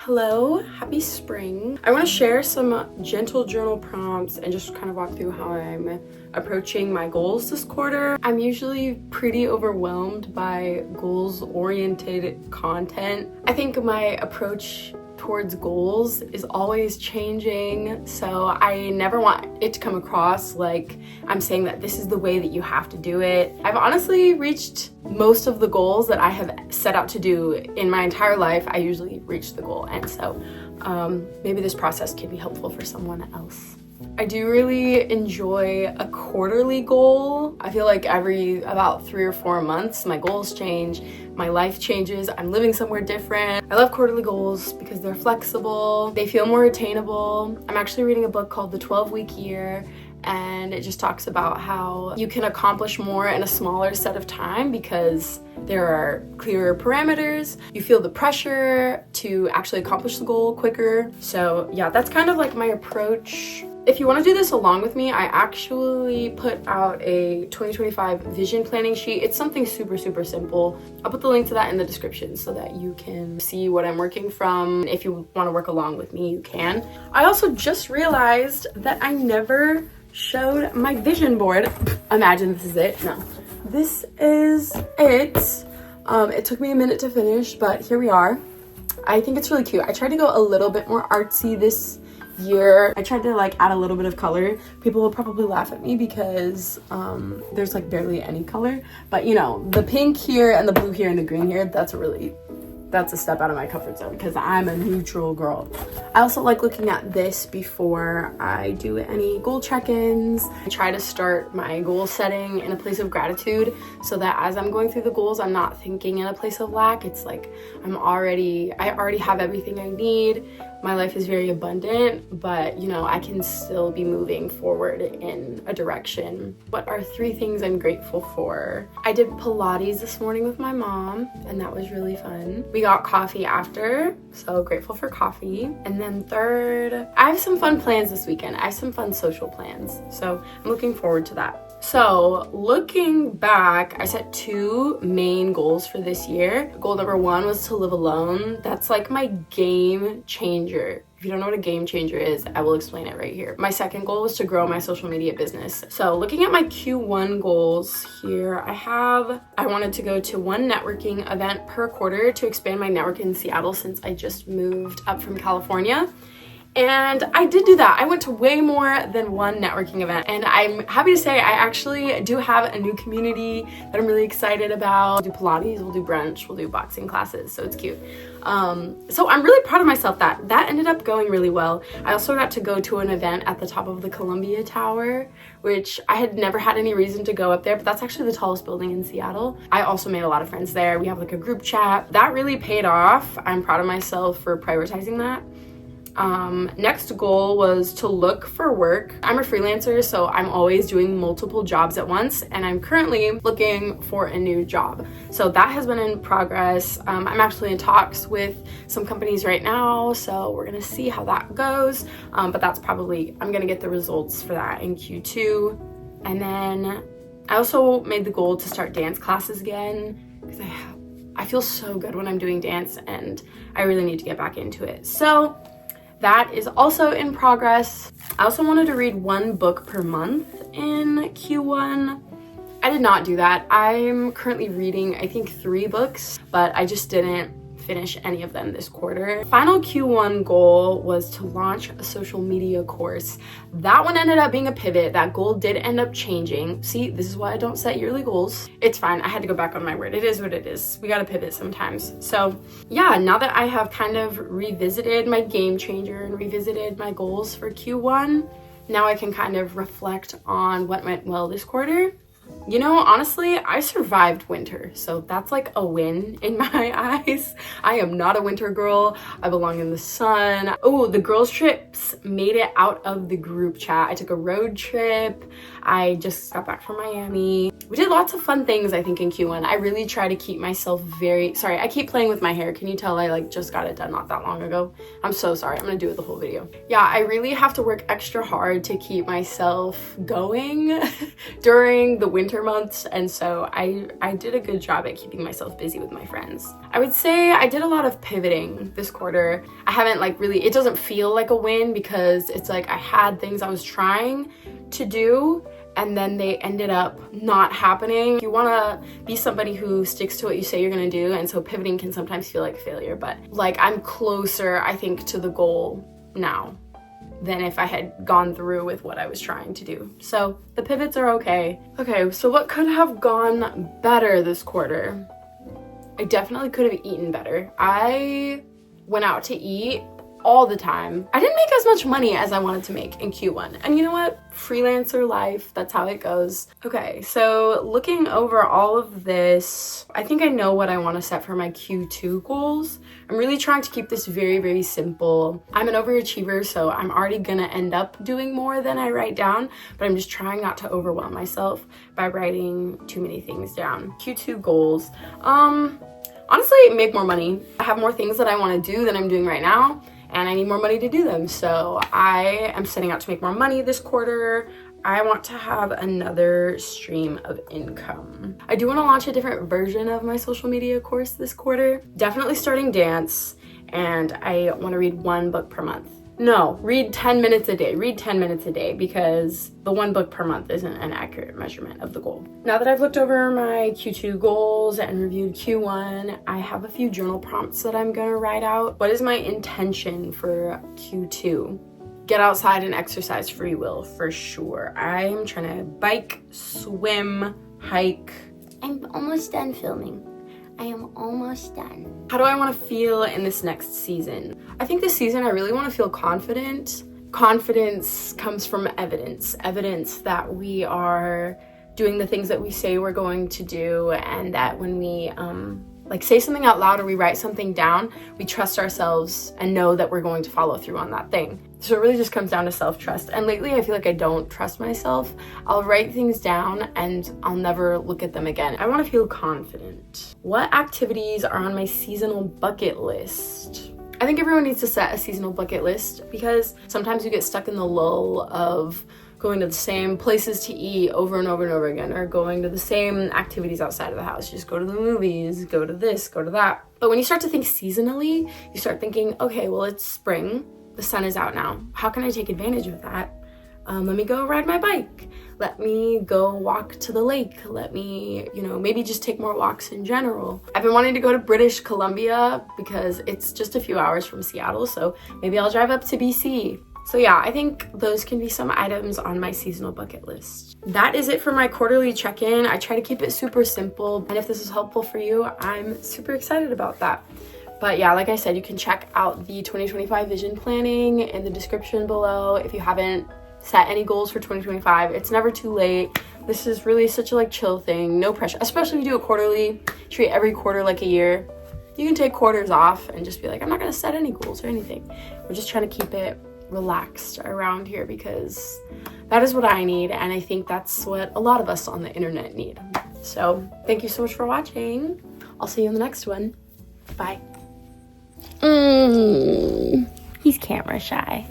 Hello, happy spring. I want to share some gentle journal prompts and just kind of walk through how I'm approaching my goals this quarter. I'm usually pretty overwhelmed by goals-oriented content. I think my approach towards goals is always changing, so I never want it to come across like I'm saying that this is the way that you have to do it. I've honestly reached most of the goals that I have set out to do in my entire life. I usually reach the goal, and so maybe this process can be helpful for someone else. I do really enjoy a quarterly goal. I feel like every about 3 or 4 months my goals change, my life changes, I'm living somewhere different. I love quarterly goals because they're flexible, they feel more attainable. I'm actually reading a book called The 12-Week Year, and it just talks about how you can accomplish more in a smaller set of time because there are clearer parameters. You feel the pressure to actually accomplish the goal quicker. So yeah, that's kind of like my approach. If you want to do this along with me, I actually put out a 2025 vision planning sheet. It's something super simple. I'll put the link to that in the description so that you can see what I'm working from. If you want to work along with me, you can. I also just realized that I never showed my vision board. Imagine this is it. No, this is it. It took me a minute to finish, but here we are. I think it's really cute. I tried to go a little bit more artsy this year. I tried to like add a little bit of color. People will probably laugh at me because there's like barely any color, but you know, the pink here and the blue here and the green here, that's a step out of my comfort zone because I'm a neutral girl. I also like looking at this before I do any goal check-ins. I try to start my goal setting in a place of gratitude so that as I'm going through the goals, I'm not thinking in a place of lack. It's like I already have everything I need. My life is very abundant, but you know, I can still be moving forward in a direction. What are 3 things I'm grateful for? I did Pilates this morning with my mom, and that was really fun. We got coffee after, so grateful for coffee. And then third, I have some fun plans this weekend. I have some fun social plans, so I'm looking forward to that. So looking back, I set 2 main goals for this year. Goal number 1 was to live alone. That's like my game changer. If you don't know what a game changer is, I will explain it right here. My second goal was to grow my social media business. So looking at my Q1 goals here, I wanted to go to 1 networking event per quarter to expand my network in Seattle since I just moved up from California. And I did do that. I went to way more than 1 networking event, and I'm happy to say I actually do have a new community that I'm really excited about. We'll do Pilates, we'll do brunch, we'll do boxing classes, so it's cute. So I'm really proud of myself that ended up going really well. I also got to go to an event at the top of the Columbia Tower, which I had never had any reason to go up there, but that's actually the tallest building in Seattle. I also made a lot of friends there. We have like a group chat. That really paid off. I'm proud of myself for prioritizing that. Next goal was to look for work. I'm a freelancer, so I'm always doing multiple jobs at once, and I'm currently looking for a new job. So that has been in progress. I'm actually in talks with some companies right now, so we're gonna see how that goes. But that's probably, I'm gonna get the results for that in Q2. And then I also made the goal to start dance classes again because I feel so good when I'm doing dance, and I really need to get back into it. So that is also in progress. I also wanted to read 1 book per month in Q1. I did not do that. I'm currently reading, I think, 3 books, but I just didn't finish any of them this quarter. Final Q1 goal was to launch a social media course. That one ended up being a pivot. That goal did end up changing. See, this is why I don't set yearly goals. It's fine. I had to go back on my word. It is what it is. We gotta pivot sometimes. So yeah, now that I have kind of revisited my game changer and revisited my goals for Q1, now I can kind of reflect on what went well this quarter. You know, honestly, I survived winter, so that's like a win in my eyes. I am not a winter girl. I belong in the sun. Oh, the girls' trips made it out of the group chat. I took a road trip. I just got back from Miami. We did lots of fun things, I think, in Q1. I really try to keep myself sorry, I keep playing with my hair. Can you tell I like just got it done not that long ago? I'm so sorry. I'm gonna do it the whole video. Yeah, I really have to work extra hard to keep myself going during the winter months, and so I did a good job at keeping myself busy with my friends. I would say I did a lot of pivoting this quarter. I haven't like really, it doesn't feel like a win because it's like I had things I was trying to do and then they ended up not happening. You want to be somebody who sticks to what you say you're going to do, and so pivoting can sometimes feel like failure, but like I'm closer, I think, to the goal now than if I had gone through with what I was trying to do. So the pivots are okay. Okay, so what could have gone better this quarter? I definitely could have eaten better. I went out to eat all the time. I didn't make as much money as I wanted to make in Q1. And you know what? Freelancer life, that's how it goes. Okay, so looking over all of this, I think I know what I want to set for my Q2 goals. I'm really trying to keep this very, very simple. I'm an overachiever, so I'm already gonna end up doing more than I write down, but I'm just trying not to overwhelm myself by writing too many things down. Q2 goals. Honestly, make more money. I have more things that I want to do than I'm doing right now, and I need more money to do them. So I am setting out to make more money this quarter. I want to have another stream of income. I do want to launch a different version of my social media course this quarter. Definitely starting dance, and I want to read 1 book per month. No, read 10 minutes a day. Read 10 minutes a day, because the 1 book per month isn't an accurate measurement of the goal. Now that I've looked over my Q2 goals and reviewed Q1, I have a few journal prompts that I'm gonna write out. What is my intention for Q2? Get outside and exercise for you will, for sure. I'm trying to bike, swim, hike. I'm almost done filming. I am almost done. How do I want to feel in this next season? I think this season I really want to feel confident. Confidence comes from evidence. Evidence that we are doing the things that we say we're going to do, and that when we say something out loud or we write something down, we trust ourselves and know that we're going to follow through on that thing. So it really just comes down to self-trust. And lately I feel like I don't trust myself. I'll write things down and I'll never look at them again. I want to feel confident. What activities are on my seasonal bucket list? I think everyone needs to set a seasonal bucket list, because sometimes you get stuck in the lull of going to the same places to eat over and over and over again, or going to the same activities outside of the house. You just go to the movies, go to this, go to that. But when you start to think seasonally, you start thinking, okay, well, it's spring. The sun is out now. How can I take advantage of that? Let me go ride my bike. Let me go walk to the lake. Let me, maybe just take more walks in general. I've been wanting to go to British Columbia because it's just a few hours from Seattle, so maybe I'll drive up to BC. So yeah, I think those can be some items on my seasonal bucket list. That is it for my quarterly check-in. I try to keep it super simple, and if this is helpful for you, I'm super excited about that. But yeah, like I said, you can check out the 2025 vision planning in the description below if you haven't set any goals for 2025. It's never too late. This is really such a chill thing, no pressure, especially if you do it quarterly. Treat every quarter like a year. You can take quarters off and just be like, I'm not gonna set any goals or anything. We're just trying to keep it relaxed around here, because that is what I need, and I think that's what a lot of us on the internet need. So thank you so much for watching. I'll see you in the next one. Bye. He's camera shy.